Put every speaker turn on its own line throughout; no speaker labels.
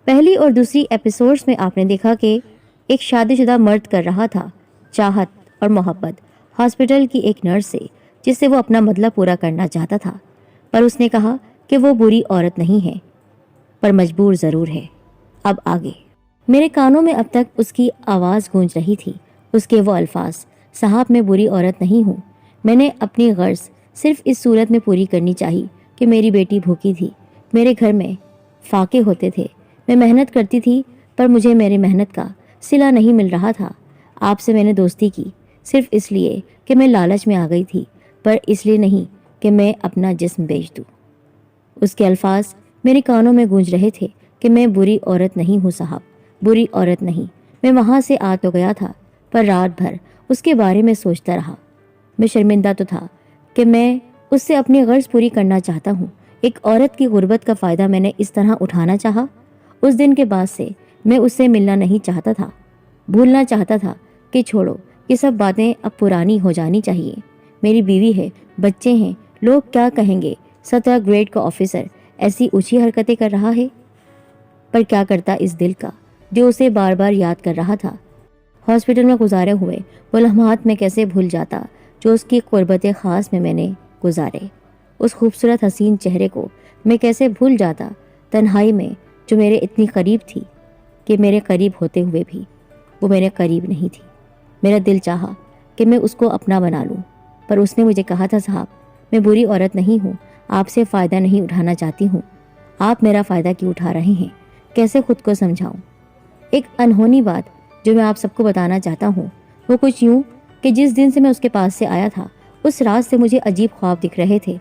پہلی اور دوسری ایپیسوڈز میں آپ نے دیکھا کہ ایک شادی شدہ مرد کر رہا تھا چاہت اور محبت ہاسپٹل کی ایک نرس سے، جس سے وہ اپنا مطلب پورا کرنا چاہتا تھا، پر اس نے کہا کہ وہ بری عورت نہیں ہے، پر مجبور ضرور ہے۔ اب آگے میرے کانوں میں اب تک اس کی آواز گونج رہی تھی، اس کے وہ الفاظ، صاحب میں بری عورت نہیں ہوں، میں نے اپنی غرض صرف اس صورت میں پوری کرنی چاہی کہ میری بیٹی بھوکی تھی، میرے گھر میں فاقے ہوتے تھے، میں محنت کرتی تھی پر مجھے میری محنت کا صلہ نہیں مل رہا تھا۔ آپ سے میں نے دوستی کی صرف اس لیے کہ میں لالچ میں آ گئی تھی، پر اس لیے نہیں کہ میں اپنا جسم بیچ دوں۔ اس کے الفاظ میرے کانوں میں گونج رہے تھے کہ میں بری عورت نہیں ہوں صاحب، بری عورت نہیں۔ میں وہاں سے آ تو گیا تھا، پر رات بھر اس کے بارے میں سوچتا رہا۔ میں شرمندہ تو تھا کہ میں اس سے اپنی غرض پوری کرنا چاہتا ہوں۔ ایک عورت کی غربت کا فائدہ میں نے اس طرح اٹھانا چاہا۔ اس دن کے بعد سے میں اس سے ملنا نہیں چاہتا تھا، بھولنا چاہتا تھا کہ چھوڑو، یہ سب باتیں اب پرانی ہو جانی چاہیے۔ میری بیوی ہے، بچے ہیں، لوگ کیا کہیں گے؟ 17 گریڈ کا آفیسر ایسی اونچی حرکتیں کر رہا ہے۔ پر کیا کرتا اس دل کا جو اسے بار بار یاد کر رہا تھا؟ ہاسپٹل میں گزارے ہوئے وہ لمحات میں کیسے بھول جاتا جو اس کی قربت خاص میں نے گزارے؟ اس خوبصورت حسین چہرے کو میں کیسے بھول جاتا تنہائی میں جو میرے اتنی قریب تھی کہ میرے قریب ہوتے ہوئے بھی وہ میرے قریب نہیں تھی۔ میرا دل چاہا کہ میں اس کو اپنا بنا لوں، پر اس نے مجھے کہا تھا صاحب میں بری عورت نہیں ہوں، آپ سے فائدہ نہیں اٹھانا چاہتی ہوں۔ آپ میرا فائدہ کیوں اٹھا رہے ہیں؟ کیسے خود کو سمجھاؤں؟ ایک انہونی بات جو میں آپ سب کو بتانا چاہتا ہوں وہ کچھ یوں کہ جس دن سے میں اس کے پاس سے آیا تھا اس رات سے مجھے عجیب خواب دکھ رہے تھے۔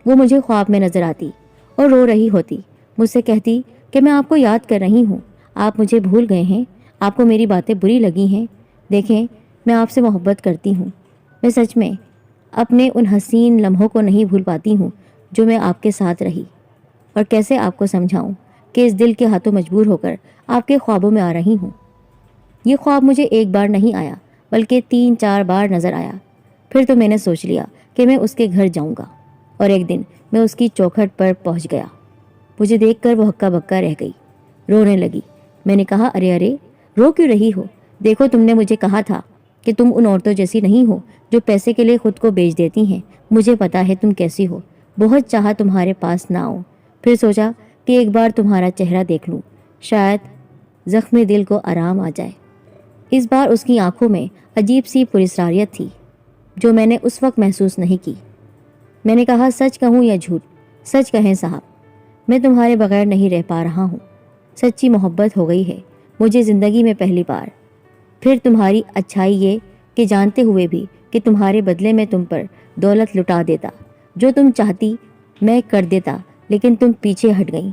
وہ مجھے خواب میں نظر آتی اور رو رہی ہوتی، مجھ سے کہتی کہ میں آپ کو یاد کر رہی ہوں، آپ مجھے بھول گئے ہیں، آپ کو میری باتیں بری لگی ہیں، دیکھیں میں آپ سے محبت کرتی ہوں۔ میں سچ میں اپنے ان حسین لمحوں کو نہیں بھول پاتی ہوں جو میں آپ کے ساتھ رہی، اور کیسے آپ کو سمجھاؤں کہ اس دل کے ہاتھوں مجبور ہو کر آپ کے خوابوں میں آ رہی ہوں۔ یہ خواب مجھے ایک بار نہیں آیا بلکہ 3-4 بار نظر آیا۔ پھر تو میں نے سوچ لیا کہ میں اس کے گھر جاؤں گا، اور ایک دن میں اس کی چوکھٹ پر پہنچ گیا۔ مجھے دیکھ کر وہ ہکا بکا رہ گئی، رونے لگی۔ میں نے کہا ارے ارے رو کیوں رہی ہو؟ دیکھو تم نے مجھے کہا تھا کہ تم ان عورتوں جیسی نہیں ہو جو پیسے کے لیے خود کو بیچ دیتی ہیں، مجھے پتا ہے تم کیسی ہو۔ بہت چاہا تمہارے پاس نہ آؤں، پھر سوچا کہ ایک بار تمہارا چہرہ دیکھ لوں، شاید زخم دل کو آرام آ جائے۔ اس بار اس کی آنکھوں میں عجیب سی پراسراریت تھی جو میں نے اس وقت محسوس نہیں کی۔ میں نے کہا سچ کہوں یا جھوٹ؟ سچ کہیں صاحب، میں تمہارے بغیر نہیں رہ پا رہا ہوں، سچی محبت ہو گئی ہے مجھے زندگی میں پہلی بار۔ پھر تمہاری اچھائی یہ کہ جانتے ہوئے بھی کہ تمہارے بدلے میں تم پر دولت لٹا دیتا، جو تم چاہتی میں کر دیتا، لیکن تم پیچھے ہٹ گئیں۔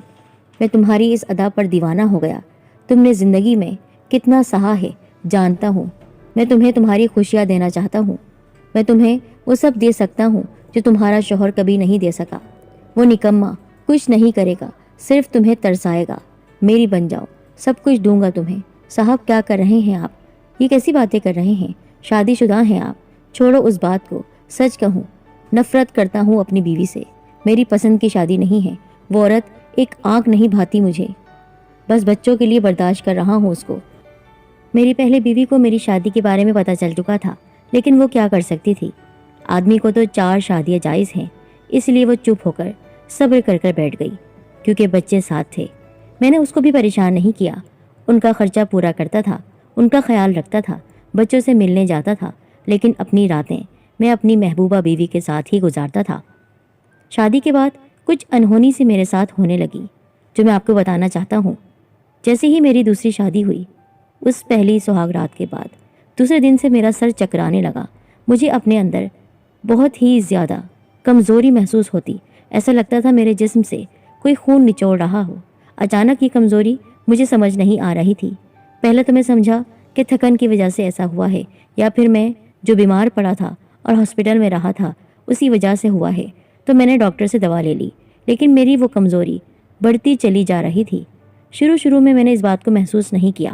میں تمہاری اس ادا پر دیوانہ ہو گیا۔ تم نے زندگی میں کتنا سہا ہے جانتا ہوں، میں تمہیں تمہاری خوشیاں دینا چاہتا ہوں، میں تمہیں وہ سب دے سکتا ہوں جو تمہارا شوہر کبھی نہیں دے سکا۔ وہ نکما کچھ نہیں کرے گا، صرف تمہیں ترسائے گا۔ میری بن جاؤ، سب کچھ دوں گا تمہیں۔ صاحب کیا کر رہے ہیں آپ؟ یہ کیسی باتیں کر رہے ہیں؟ شادی شدہ ہیں آپ، چھوڑو اس بات کو۔ سچ کہوں نفرت کرتا ہوں اپنی بیوی سے، میری پسند کی شادی نہیں ہے، وہ عورت ایک آنکھ نہیں بھاتی مجھے، بس بچوں کے لیے برداشت کر رہا ہوں اس کو۔ میری پہلے بیوی کو میری شادی کے بارے میں پتہ چل چکا تھا، لیکن وہ کیا کر سکتی تھی؟ آدمی کو تو 4 شادیاں جائز ہیں، اس لیے وہ چپ ہو کر صبر کر کر بیٹھ گئی، کیونکہ بچے ساتھ تھے۔ میں نے اس کو بھی پریشان نہیں کیا، ان کا خرچہ پورا کرتا تھا، ان کا خیال رکھتا تھا، بچوں سے ملنے جاتا تھا، لیکن اپنی راتیں میں اپنی محبوبہ بیوی کے ساتھ ہی گزارتا تھا۔ شادی کے بعد کچھ انہونی سی میرے ساتھ ہونے لگی جو میں آپ کو بتانا چاہتا ہوں۔ جیسے ہی میری دوسری شادی ہوئی، اس پہلی سہاگ رات کے بعد دوسرے دن سے میرا سر چکرانے لگا، مجھے اپنے اندر بہت ہی زیادہ کمزوری محسوس ہوتی، ایسا لگتا تھا میرے جسم سے کوئی خون نچوڑ رہا ہو۔ اچانک یہ کمزوری مجھے سمجھ نہیں آ رہی تھی۔ پہلے تو میں سمجھا کہ تھکن کی وجہ سے ایسا ہوا ہے، یا پھر میں جو بیمار پڑا تھا اور ہاسپٹل میں رہا تھا اسی وجہ سے ہوا ہے، تو میں نے ڈاکٹر سے دوا لے لی، لیکن میری وہ کمزوری بڑھتی چلی جا رہی تھی۔ شروع میں نے اس بات کو محسوس نہیں کیا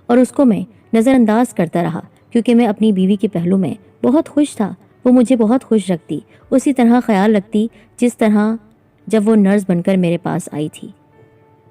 اور اس کو میں نظر انداز کرتا رہا، کیونکہ میں اپنی بیوی کے پہلو میں بہت خوش تھا، وہ مجھے بہت خوش رکھتی، اسی طرح خیال رکھتی جس طرح جب وہ نرس بن کر میرے پاس آئی تھی۔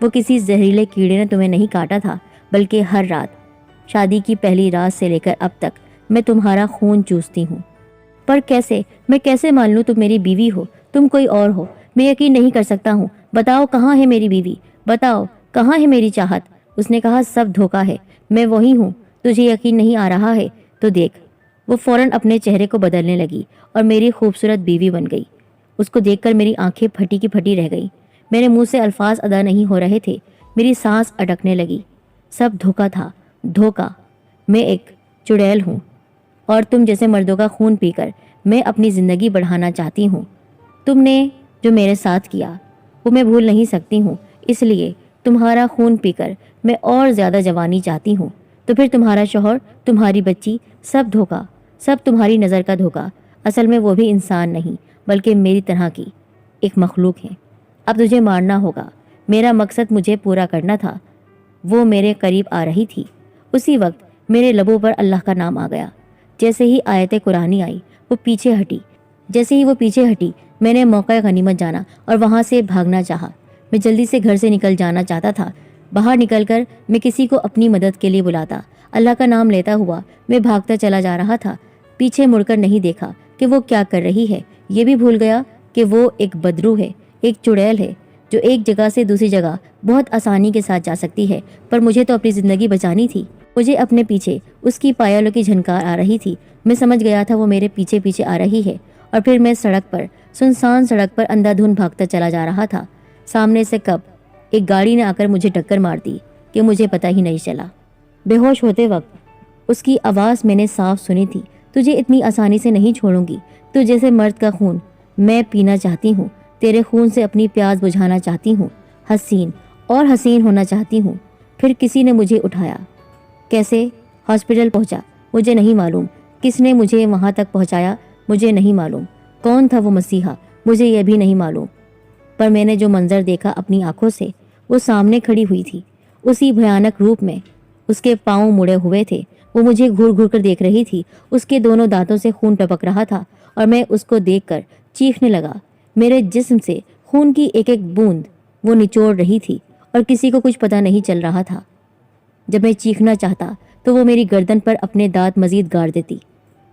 وہ کسی زہریلے کیڑے نے تمہیں نہیں کاٹا تھا، بلکہ ہر رات، شادی کی پہلی رات سے لے کر اب تک میں تمہارا خون چوستی ہوں۔ پر کیسے؟ میں کیسے مان لوں تم میری بیوی ہو؟ تم کوئی اور ہو۔ میں یقین نہیں کر سکتا ہوں۔ بتاؤ کہاں ہے میری بیوی؟ بتاؤ کہاں ہے میری چاہت؟ اس نے کہا سب دھوکا ہے، میں وہی ہوں۔ تجھے یقین نہیں آ رہا ہے تو دیکھ۔ وہ فوراً اپنے چہرے کو بدلنے لگی اور میری خوبصورت بیوی بن گئی۔ اس کو دیکھ کر میری آنکھیں پھٹی کی پھٹی رہ گئیں۔ میرے منہ سے الفاظ ادا نہیں ہو رہے تھے، میری سانس اٹکنے لگی۔ سب دھوکا تھا، دھوکا۔ میں ایک چڑیل ہوں اور تم جیسے مردوں کا خون پی کر میں اپنی زندگی بڑھانا چاہتی ہوں۔ تم نے جو میرے ساتھ کیا وہ میں بھول نہیں سکتی ہوں، اس لیے تمہارا خون پی کر میں اور زیادہ جوانی چاہتی ہوں۔ تو پھر تمہارا شوہر، تمہاری بچی، سب دھوکا، سب تمہاری نظر کا دھوکا۔ اصل میں وہ بھی انسان نہیں بلکہ میری طرح کی ایک مخلوق ہے۔ اب تجھے مارنا ہوگا۔ میرا مقصد مجھے پورا کرنا تھا۔ وہ میرے قریب آ رہی تھی، اسی وقت میرے لبوں پر اللہ کا نام آ گیا۔ جیسے ہی آیت قرآنی آئی وہ پیچھے ہٹی، جیسے ہی وہ پیچھے ہٹی میں نے موقع غنیمت جانا اور وہاں سے بھاگنا چاہا۔ میں جلدی سے گھر سے نکل جانا چاہتا تھا۔ باہر نکل کر میں کسی کو اپنی مدد کے لیے بلاتا، اللہ کا نام لیتا ہوا میں بھاگتا چلا جا رہا تھا۔ پیچھے مڑ کر نہیں دیکھا کہ وہ کیا کر رہی ہے، یہ بھی بھول گیا کہ وہ ایک بدرو ہے، ایک چڑیل ہے جو ایک جگہ سے دوسری جگہ بہت آسانی کے ساتھ جا سکتی ہے، پر مجھے تو اپنی زندگی بچانی تھی۔ مجھے اپنے پیچھے اس کی پایلوں کی جھنکار آ رہی تھی۔ میں سمجھ گیا تھا وہ میرے پیچھے پیچھے آ رہی ہے، اور پھر میں سڑک پر، سنسان سڑک پر اندھا دھند بھاگتا چلا جا رہا تھا۔ سامنے سے کب ایک گاڑی نے آ کر مجھے ٹکر مار دی کہ مجھے پتہ ہی نہیں چلا۔ بے ہوش ہوتے وقت اس کی آواز میں نے صاف سنی تھی، تجھے اتنی آسانی سے نہیں چھوڑوں گی، تو جیسے مرد کا خون میں پینا چاہتی ہوں، تیرے خون سے اپنی پیاس بجھانا چاہتی ہوں، حسین اور حسین ہونا چاہتی ہوں۔ پھر کسی نے مجھے اٹھایا۔ کیسے؟ ہاسپٹل پہنچا، مجھے نہیں معلوم۔ کس نے مجھے وہاں تک پہنچایا، مجھے نہیں معلوم۔ کون تھا وہ مسیحا، مجھے یہ بھی نہیں معلوم۔ پر میں نے جو منظر دیکھا اپنی آنکھوں سے، وہ سامنے کھڑی ہوئی تھی، اسی بھیانک روپ میں۔ اس کے پاؤں مڑے ہوئے تھے، وہ مجھے گھور گھور کر دیکھ رہی تھی۔ اس کے دونوں دانتوں سے خون ٹپک رہا تھا اور میں اس کو دیکھ کر چیخنے لگا۔ میرے جسم سے خون کی ایک ایک بوند وہ نچوڑ رہی تھی اور کسی کو کچھ پتہ نہیں چل رہا تھا۔ جب میں چیخنا چاہتا تو وہ میری گردن پر اپنے دانت مزید گاڑ دیتی۔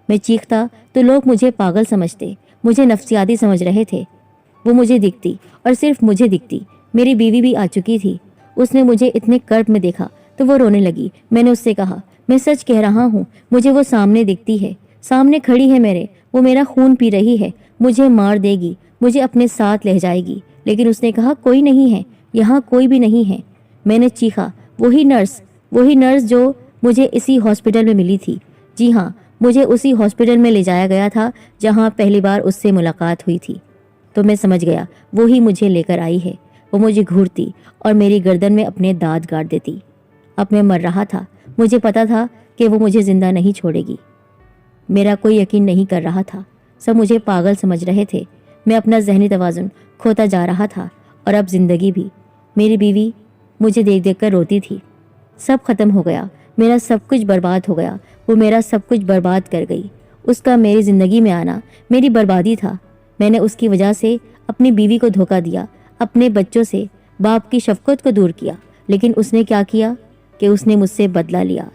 میں چیختا تو لوگ مجھے پاگل سمجھتے، مجھے نفسیاتی سمجھ رہے تھے۔ وہ مجھے دکھتی اور صرف مجھے دکھتی۔ میری بیوی بھی آ چکی تھی۔ اس نے مجھے اتنے کرب میں دیکھا تو وہ رونے لگی۔ میں نے اس سے کہا، میں سچ کہہ رہا ہوں، مجھے وہ سامنے دکھتی ہے، سامنے کھڑی ہے میرے، وہ میرا خون پی رہی ہے، مجھے مار دے گی، مجھے اپنے ساتھ لے جائے گی۔ لیکن اس نے کہا کوئی نہیں ہے، یہاں کوئی بھی نہیں ہے۔ میں نے چیخا، وہی نرس جو مجھے اسی ہاسپٹل میں ملی تھی۔ جی ہاں، مجھے اسی ہاسپٹل میں لے جایا گیا تھا جہاں پہلی بار اس سے ملاقات ہوئی تھی۔ تو میں سمجھ گیا وہی مجھے لے کر آئی ہے۔ وہ مجھے گھورتی اور میری گردن میں اپنے دانت گاڑ دیتی۔ اب میں مر رہا تھا، مجھے پتا تھا کہ وہ مجھے زندہ نہیں چھوڑے گی۔ میرا کوئی یقین نہیں کر رہا تھا، سب مجھے پاگل سمجھ رہے تھے۔ میں اپنا ذہنی توازن کھوتا جا رہا تھا، اور اب زندگی بھی۔ میری بیوی مجھے دیکھ دیکھ کر روتی تھی۔ سب ختم ہو گیا، میرا سب کچھ برباد ہو گیا، وہ میرا سب کچھ برباد کر گئی۔ اس کا میری زندگی میں آنا میری بربادی تھا۔ میں نے اس کی وجہ سے اپنی بیوی کو دھوکہ دیا، اپنے بچوں سے باپ کی شفقت کو دور کیا۔ لیکن اس نے کیا کیا کہ اس نے مجھ سے بدلہ لیا۔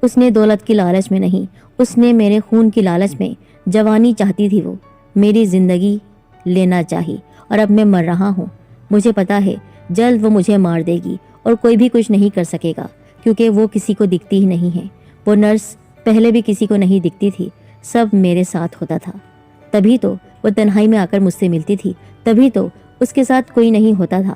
اس نے دولت کی لالچ میں نہیں، اس نے میرے خون کی لالچ میں، جوانی چاہتی تھی وہ، میری زندگی لینا چاہی، اور اب میں مر رہا ہوں۔ مجھے پتا ہے جلد وہ مجھے مار دے گی اور کوئی بھی کچھ نہیں کر سکے گا، کیونکہ وہ کسی کو دکھتی ہی نہیں ہے۔ وہ نرس پہلے بھی کسی کو نہیں دکھتی تھی، سب میرے ساتھ ہوتا تھا۔ تبھی تو وہ تنہائی میں آ کر مجھ سے ملتی تھی، تبھی تو اس کے ساتھ کوئی نہیں ہوتا تھا،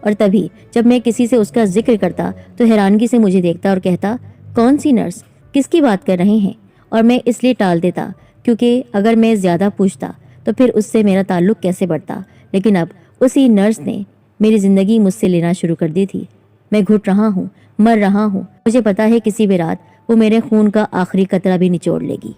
اور تبھی جب میں کسی سے اس کا ذکر کرتا تو حیرانگی سے مجھے دیکھتا اور کہتا، کون سی نرس، کس کی بات کر رہے ہیں؟ اور میں اس لیے ٹال دیتا کیونکہ اگر میں زیادہ پوچھتا تو پھر اس سے میرا تعلق کیسے بڑھتا۔ لیکن اب اسی نرس نے میری زندگی مجھ سے لینا شروع کر دی تھی۔ میں گھٹ رہا ہوں، مر رہا ہوں، مجھے پتا ہے کسی بھی رات وہ میرے خون کا آخری قطرہ بھی نچوڑ لے گی۔